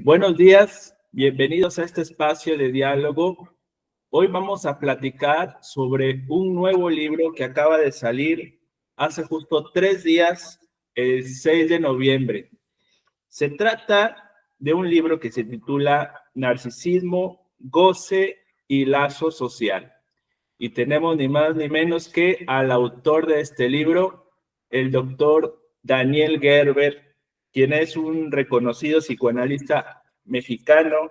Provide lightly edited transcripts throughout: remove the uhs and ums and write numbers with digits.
Buenos días, bienvenidos a este espacio de diálogo. Hoy vamos a platicar sobre un nuevo libro que acaba de salir hace justo 3 días, el 6 de noviembre. Se trata de un libro que se titula Narcisismo, Goce y Lazo Social. Y tenemos ni más ni menos que al autor de este libro, el doctor Daniel Gerber, quien es un reconocido psicoanalista mexicano.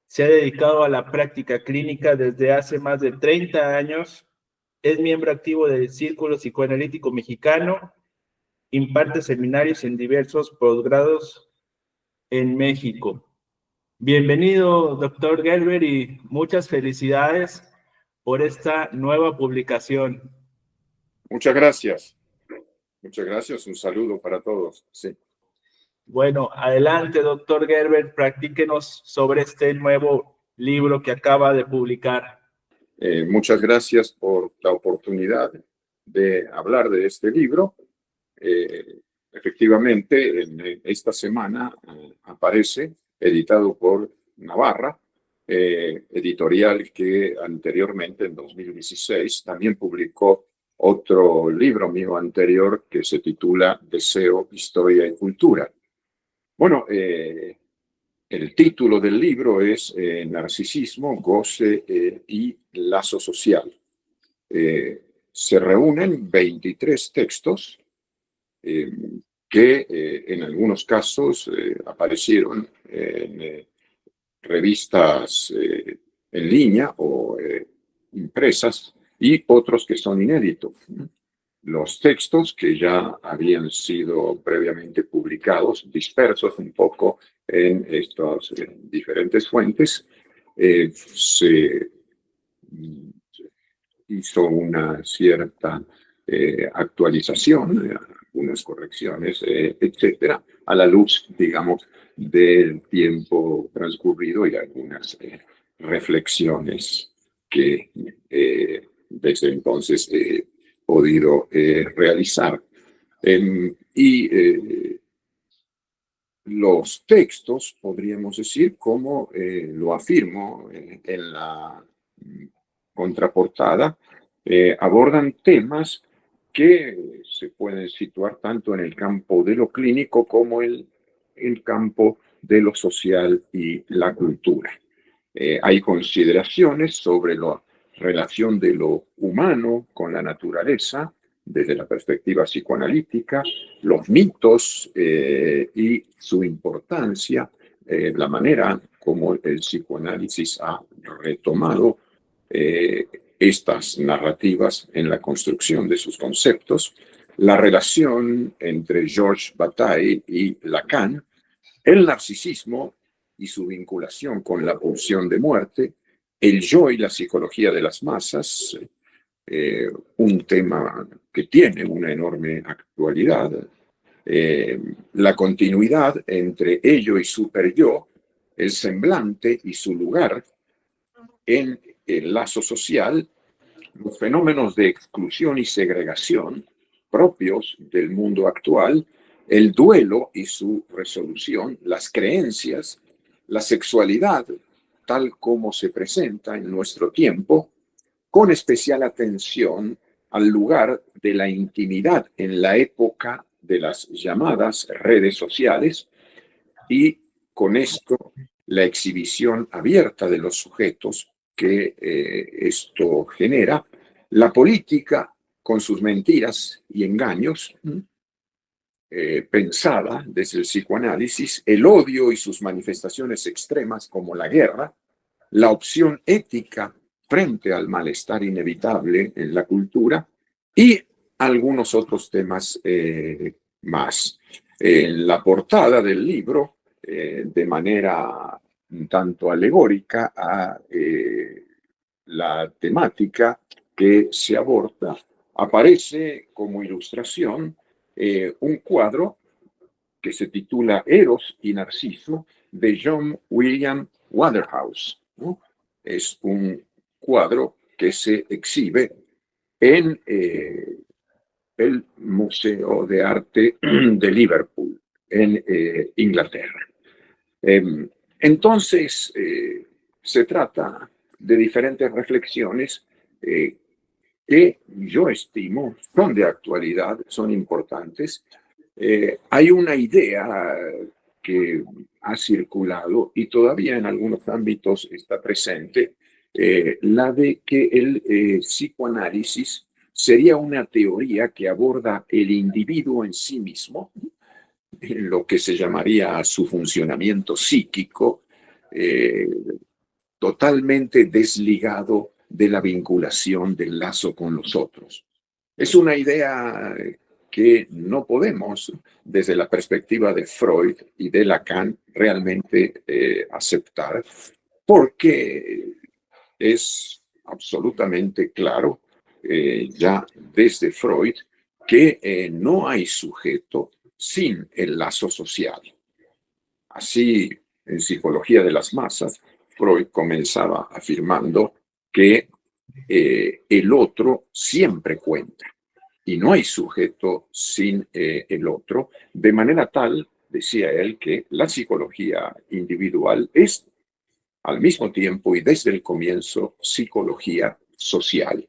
Se ha dedicado a la práctica clínica desde hace más de 30 años. Es miembro activo del Círculo Psicoanalítico Mexicano. Imparte seminarios en diversos posgrados en México. Bienvenido, doctor Gerber, y muchas felicidades por esta nueva publicación. Muchas gracias. Muchas gracias. Un saludo para todos. Sí. Bueno, adelante, doctor Gerber, practíquenos sobre este nuevo libro que acaba de publicar. Muchas gracias por la oportunidad de hablar de este libro. Efectivamente, en esta semana aparece, editado por Navarra, editorial que anteriormente, en 2016, también publicó otro libro mío anterior que se titula Deseo, Historia y Cultura. Bueno, el título del libro es Narcisismo, Goce y Lazo Social. Se reúnen 23 textos que en algunos casos aparecieron en revistas en línea o impresas y otros que son inéditos. Los textos que ya habían sido previamente publicados, dispersos un poco en estas diferentes fuentes, se hizo una cierta actualización, algunas correcciones, etcétera, a la luz, digamos, del tiempo transcurrido y algunas reflexiones que desde entonces podido realizar. Los textos, podríamos decir, como lo afirmo en la contraportada, abordan temas que se pueden situar tanto en el campo de lo clínico como en el campo de lo social y la cultura. Hay consideraciones sobre la relación de lo humano con la naturaleza desde la perspectiva psicoanalítica, los mitos y su importancia, la manera como el psicoanálisis ha retomado estas narrativas en la construcción de sus conceptos, la relación entre Georges Bataille y Lacan, el narcisismo y su vinculación con la pulsión de muerte, el yo y la psicología de las masas, un tema que tiene una enorme actualidad, la continuidad entre ello y superyo, el semblante y su lugar en el lazo social, los fenómenos de exclusión y segregación propios del mundo actual, el duelo y su resolución, las creencias, la sexualidad tal como se presenta en nuestro tiempo, con especial atención al lugar de la intimidad en la época de las llamadas redes sociales y con esto la exhibición abierta de los sujetos que esto genera, la política con sus mentiras y engaños, pensada desde el psicoanálisis, el odio y sus manifestaciones extremas como la guerra, la opción ética frente al malestar inevitable en la cultura y algunos otros temas más. En la portada del libro, de manera un tanto alegórica a la temática que se aborda, aparece como ilustración un cuadro que se titula Eros y Narciso de John William Waterhouse, ¿no? Es un cuadro que se exhibe en el Museo de Arte de Liverpool, en Inglaterra. Entonces, se trata de diferentes reflexiones que yo estimo son de actualidad, son importantes. Hay una idea que ha circulado y todavía en algunos ámbitos está presente, la de que el psicoanálisis sería una teoría que aborda el individuo en sí mismo, en lo que se llamaría su funcionamiento psíquico, eh, totalmente desligado de la vinculación del lazo con los otros. Es una idea que no podemos, desde la perspectiva de Freud y de Lacan, realmente aceptar, porque es absolutamente claro, ya desde Freud, que no hay sujeto sin el lazo social. Así, en Psicología de las Masas, Freud comenzaba afirmando que el otro siempre cuenta y no hay sujeto sin el otro, de manera tal, decía él, que la psicología individual es al mismo tiempo y desde el comienzo psicología social.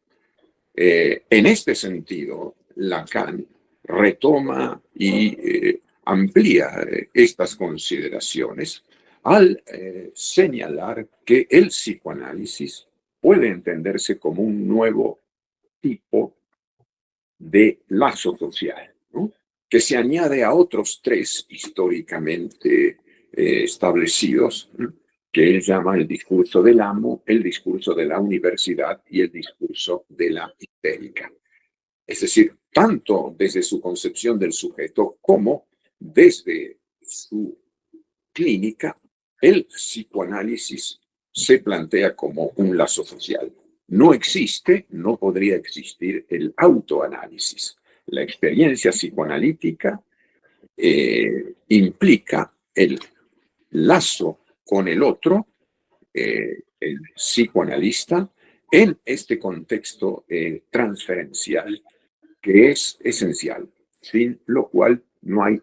En este sentido, Lacan retoma y amplía estas consideraciones al señalar que el psicoanálisis puede entenderse como un nuevo tipo de lazo social, ¿no? Que se añade a otros tres históricamente establecidos, ¿no? Que él llama el discurso del amo, el discurso de la universidad y el discurso de la histérica. Es decir, tanto desde su concepción del sujeto como desde su clínica, el psicoanálisis se plantea como un lazo social. No existe, no podría existir el autoanálisis. La experiencia psicoanalítica implica el lazo con el otro, el psicoanalista, en este contexto transferencial que es esencial, sin lo cual no hay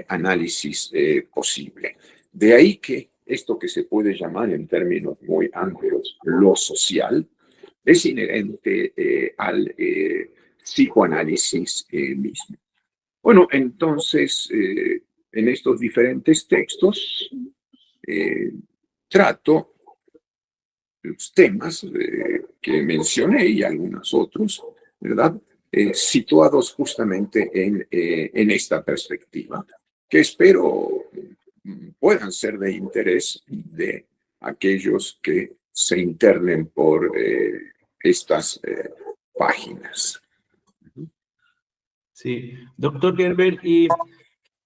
análisis posible. De ahí que esto que se puede llamar en términos muy amplios lo social es inherente al psicoanálisis mismo. Bueno, entonces, en estos diferentes textos trato los temas que mencioné y algunos otros, ¿verdad? Situados justamente en esta perspectiva, que espero puedan ser de interés de aquellos que se internen por estas páginas. Sí, doctor Gerber, y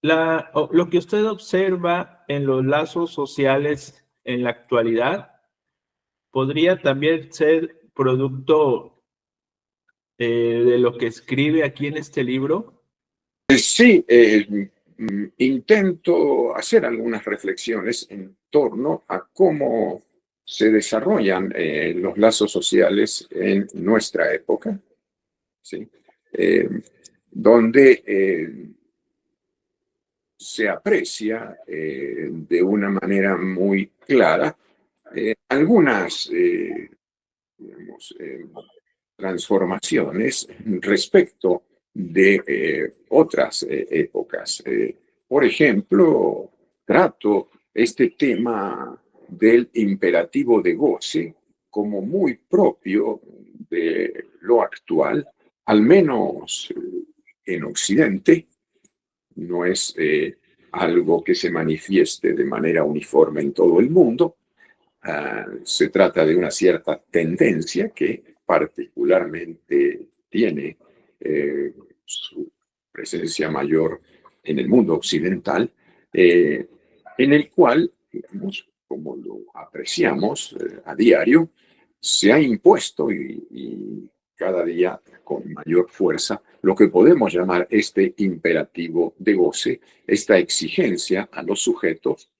lo que usted observa en los lazos sociales en la actualidad podría también ser producto de lo que escribe aquí en este libro. Sí, intento hacer algunas reflexiones en torno a cómo se desarrollan los lazos sociales en nuestra época, ¿sí? Donde se aprecia de una manera muy clara algunas digamos, transformaciones respecto de otras épocas. Por ejemplo, trato este tema del imperativo de goce como muy propio de lo actual, al menos en Occidente. No es algo que se manifieste de manera uniforme en todo el mundo. Se trata de una cierta tendencia que particularmente tiene su presencia mayor en el mundo occidental, en el cual, digamos, como lo apreciamos a diario, se ha impuesto y cada día con mayor fuerza lo que podemos llamar este imperativo de goce, esta exigencia a los sujetos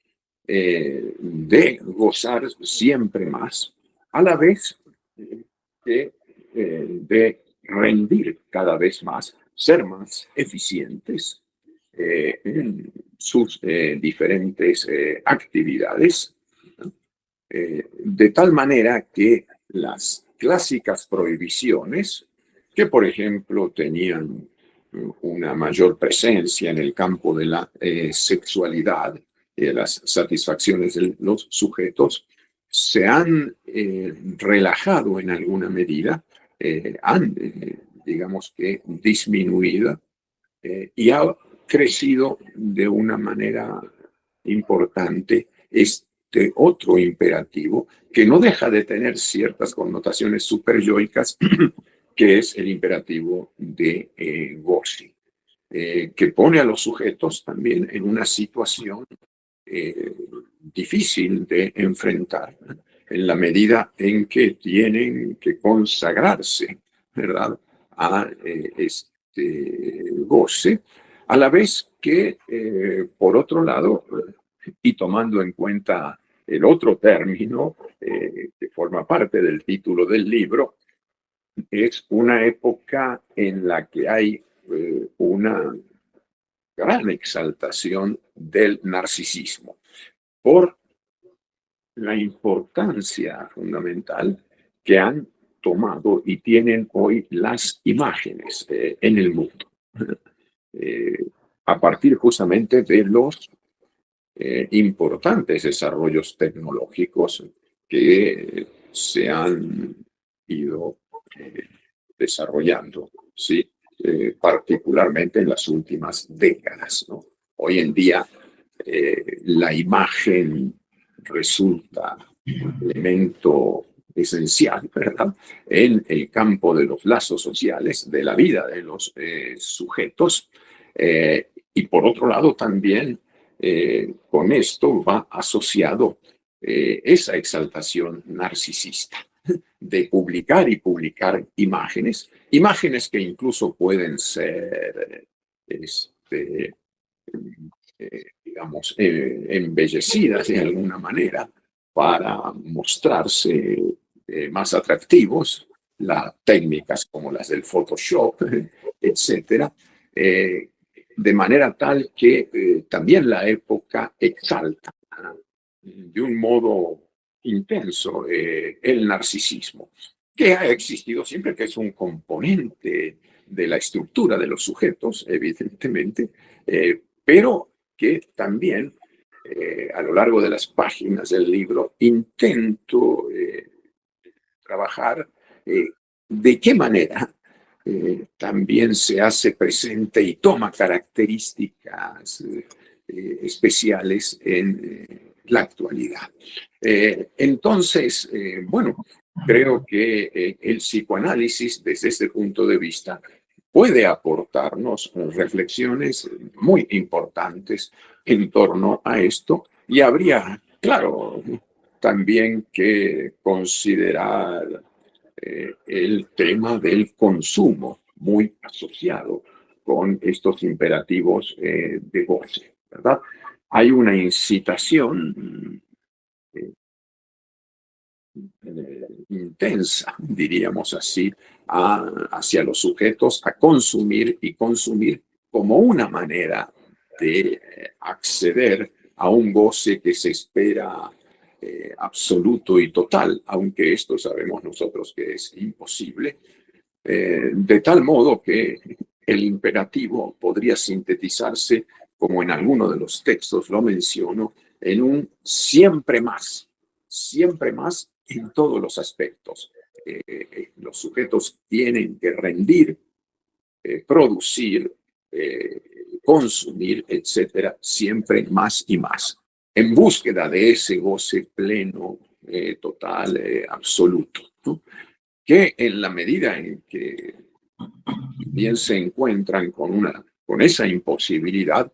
de gozar siempre más, a la vez de rendir cada vez más, ser más eficientes en sus diferentes actividades de tal manera que las clásicas prohibiciones, que por ejemplo tenían una mayor presencia en el campo de la sexualidad y de las satisfacciones de los sujetos, se han relajado en alguna medida, han, digamos que, disminuido y ha crecido de una manera importante este otro imperativo que no deja de tener ciertas connotaciones superyoicas, que es el imperativo de goce, que pone a los sujetos también en una situación difícil de enfrentar, ¿no? En la medida en que tienen que consagrarse, ¿verdad?, a este goce, a la vez que, por otro lado, y tomando en cuenta el otro término que forma parte del título del libro, es una época en la que hay una gran exaltación del narcisismo por la importancia fundamental que han tomado y tienen hoy las imágenes en el mundo, eh, a partir justamente de los importantes desarrollos tecnológicos que se han ido eh, desarrollando, ¿sí? Particularmente en las últimas décadas, ¿no? Hoy en día la imagen resulta un elemento esencial, ¿verdad?, en el campo de los lazos sociales, de la vida de los sujetos, y por otro lado también con esto va asociado esa exaltación narcisista de publicar y publicar imágenes, imágenes que incluso pueden ser, digamos, embellecidas de alguna manera para mostrarse más atractivos, las técnicas como las del Photoshop, etcétera, de manera tal que también la época exalta de un modo intenso el narcisismo, que ha existido siempre, que es un componente de la estructura de los sujetos, evidentemente, pero que también a lo largo de las páginas del libro intento trabajar de qué manera también se hace presente y toma características especiales en la actualidad. Entonces, bueno, creo que el psicoanálisis desde este punto de vista puede aportarnos reflexiones muy importantes en torno a esto, y habría, claro, también que considerar el tema del consumo, muy asociado con estos imperativos de goce, ¿verdad? Hay una incitación intensa, diríamos así, hacia los sujetos a consumir y consumir como una manera de acceder a un goce que se espera absoluto y total, aunque esto sabemos nosotros que es imposible, de tal modo que el imperativo podría sintetizarse, como en alguno de los textos lo menciono, en un siempre más en todos los aspectos. Los sujetos tienen que rendir, producir, consumir, etcétera, siempre más y más, en búsqueda de ese goce pleno, total, absoluto, ¿no?, que en la medida en que bien se encuentran con esa imposibilidad,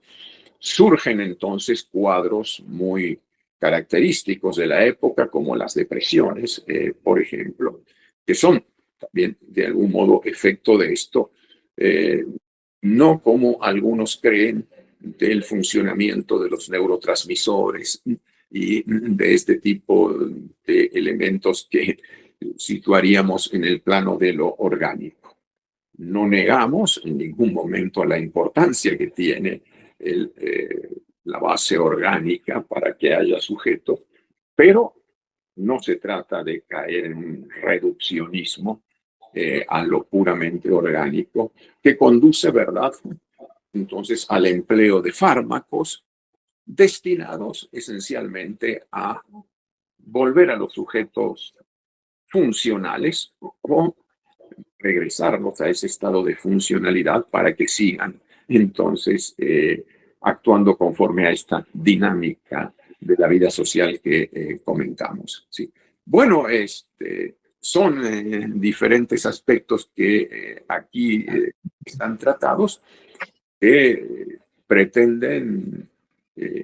surgen entonces cuadros muy característicos de la época, como las depresiones, por ejemplo, que son también de algún modo efecto de esto, no como algunos creen del funcionamiento de los neurotransmisores y de este tipo de elementos que situaríamos en el plano de lo orgánico. No negamos en ningún momento la importancia que tiene la base orgánica para que haya sujetos, pero no se trata de caer en un reduccionismo a lo puramente orgánico, que conduce, ¿verdad?, entonces al empleo de fármacos destinados esencialmente a volver a los sujetos funcionales o regresarlos a ese estado de funcionalidad para que sigan entonces actuando conforme a esta dinámica de la vida social que comentamos. ¿Sí? Bueno, son diferentes aspectos que aquí están tratados que pretenden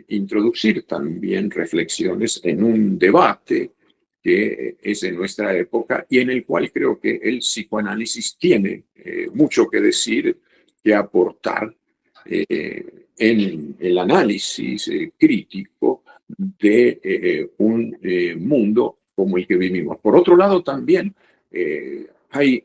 introducir también reflexiones en un debate que es de nuestra época y en el cual creo que el psicoanálisis tiene mucho que decir, que aportar en el análisis crítico de un mundo como el que vivimos. Por otro lado, también hay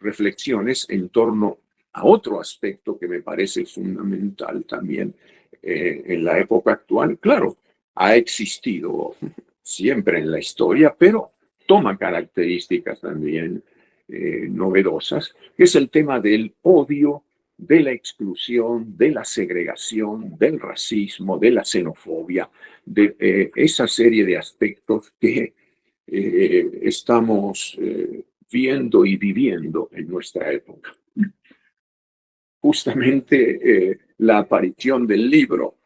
reflexiones en torno a otro aspecto que me parece fundamental también en la época actual. Claro, ha existido siempre en la historia, pero toma características también novedosas, que es el tema del odio, de la exclusión, de la segregación, del racismo, de la xenofobia, de esa serie de aspectos que estamos viendo y viviendo en nuestra época. Justamente la aparición del libro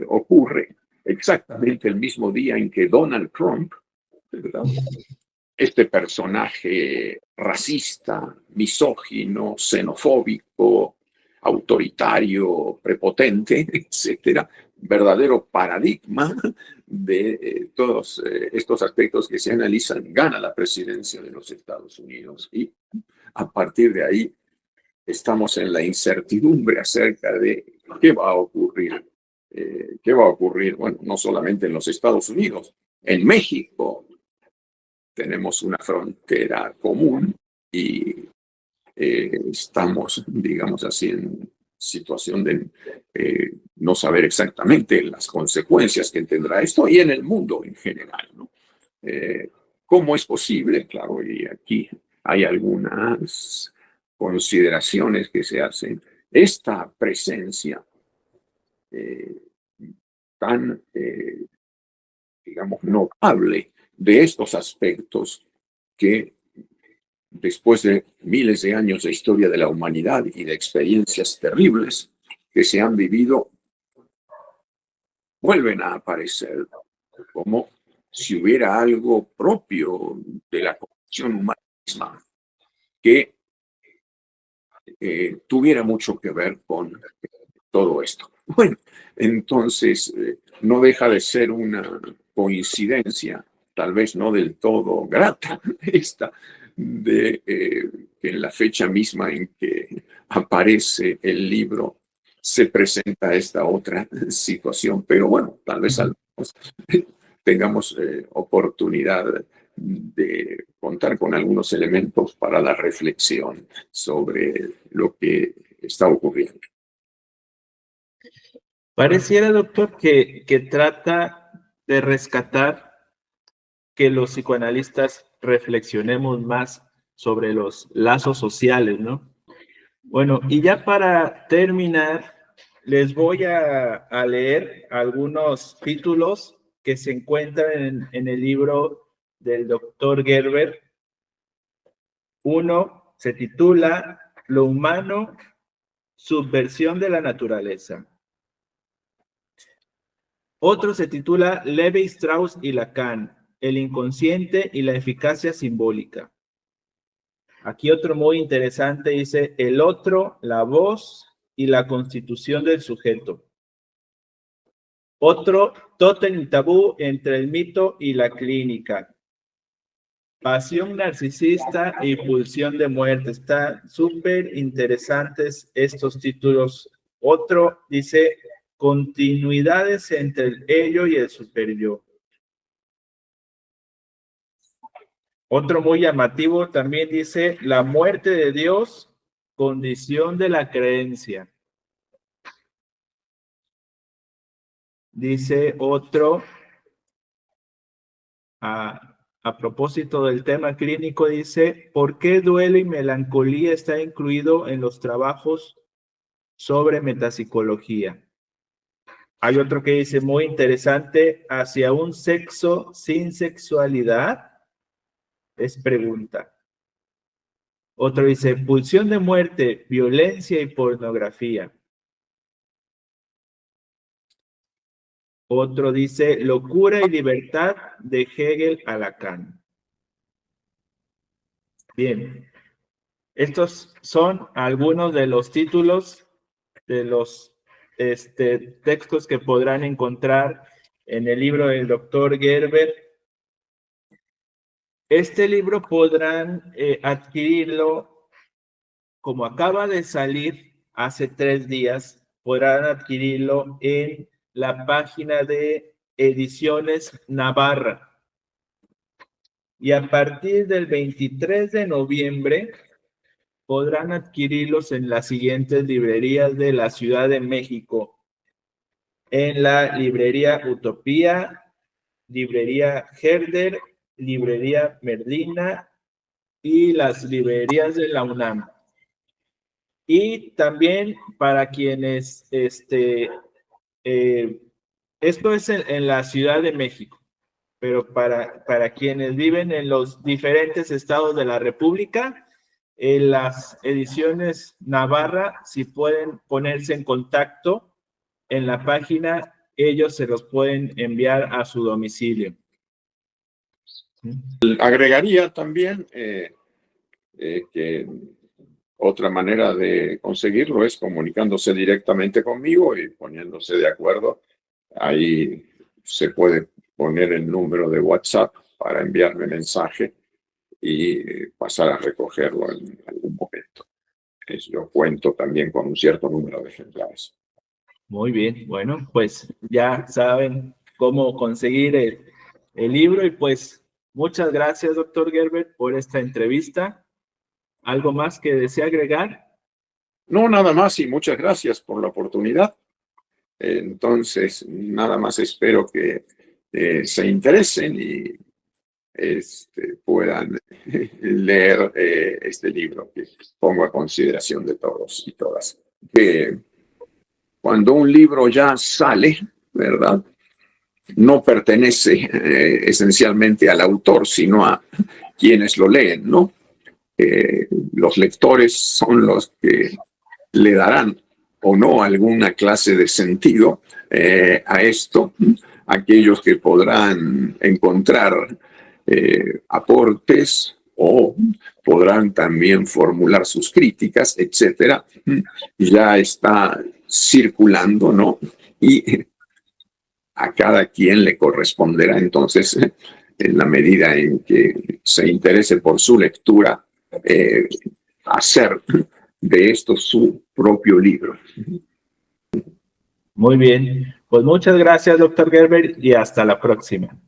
ocurre exactamente el mismo día en que Donald Trump, ¿verdad?, este personaje racista, misógino, xenofóbico, autoritario, prepotente, etcétera, verdadero paradigma de todos estos aspectos que se analizan, gana la presidencia de los Estados Unidos y a partir de ahí estamos en la incertidumbre acerca de qué va a ocurrir. ¿Qué va a ocurrir? Bueno, no solamente en los Estados Unidos, en México tenemos una frontera común y estamos, digamos así, en situación de no saber exactamente las consecuencias que tendrá esto y en el mundo en general, ¿no? ¿Cómo es posible? Claro, y aquí hay algunas consideraciones que se hacen. Esta presencia eh, tan, digamos, notable de estos aspectos que después de miles de años de historia de la humanidad y de experiencias terribles que se han vivido, vuelven a aparecer como si hubiera algo propio de la condición humana misma que tuviera mucho que ver con todo esto. Bueno, entonces no deja de ser una coincidencia, tal vez no del todo grata, esta, de que en la fecha misma en que aparece el libro se presenta esta otra situación, pero bueno, tal vez al menos tengamos oportunidad de contar con algunos elementos para la reflexión sobre lo que está ocurriendo. Pareciera, doctor, que trata de rescatar que los psicoanalistas reflexionemos más sobre los lazos sociales, ¿no? Bueno, y ya para terminar, les voy a leer algunos títulos que se encuentran en el libro del doctor Gerber. Uno se titula Lo humano, subversión de la naturaleza. Otro se titula Levi Strauss y Lacan, el inconsciente y la eficacia simbólica. Aquí otro muy interesante dice el otro, la voz y la constitución del sujeto. Otro, tótem y tabú entre el mito y la clínica. Pasión narcisista y pulsión de muerte. Están súper interesantes estos títulos. Otro dice continuidades entre el ello y el superior. Otro muy llamativo también dice la muerte de Dios, condición de la creencia. Dice otro, a propósito del tema clínico, dice, ¿por qué duelo y melancolía está incluido en los trabajos sobre metapsicología? Hay otro que dice, muy interesante, ¿hacia un sexo sin sexualidad? Es pregunta. Otro dice, pulsión de muerte, violencia y pornografía. Otro dice, locura y libertad, de Hegel a Lacan. Bien, estos son algunos de los títulos de los textos que podrán encontrar en el libro del doctor Gerber. Este libro podrán adquirirlo, como acaba de salir hace 3 días, podrán adquirirlo en la página de Ediciones Navarra. Y a partir del 23 de noviembre podrán adquirirlos en las siguientes librerías de la Ciudad de México. En la librería Utopía, librería Herder, librería Merlina y las librerías de la UNAM. Y también para quienes, esto es en la Ciudad de México, pero para quienes viven en los diferentes estados de la República, en las ediciones Navarra, si pueden ponerse en contacto en la página, ellos se los pueden enviar a su domicilio. Agregaría también que otra manera de conseguirlo es comunicándose directamente conmigo y poniéndose de acuerdo. Ahí se puede poner el número de WhatsApp para enviarme mensaje y pasar a recogerlo en algún momento. Yo cuento también con un cierto número de ejemplares. Muy bien, bueno, pues ya saben cómo conseguir el libro y pues muchas gracias, doctor Gerber, por esta entrevista. ¿Algo más que desea agregar? No, nada más y muchas gracias por la oportunidad. Entonces, nada más espero que se interesen y puedan leer este libro que pongo a consideración de todos y todas. Que cuando un libro ya sale, ¿verdad? No pertenece esencialmente al autor, sino a quienes lo leen, ¿no? Los lectores son los que le darán o no alguna clase de sentido a esto, aquellos que podrán encontrar aportes o podrán también formular sus críticas, etcétera, ya está circulando, ¿no? Y a cada quien le corresponderá entonces, en la medida en que se interese por su lectura, hacer de esto su propio libro. Muy bien, pues muchas gracias, doctor Gerber, y hasta la próxima.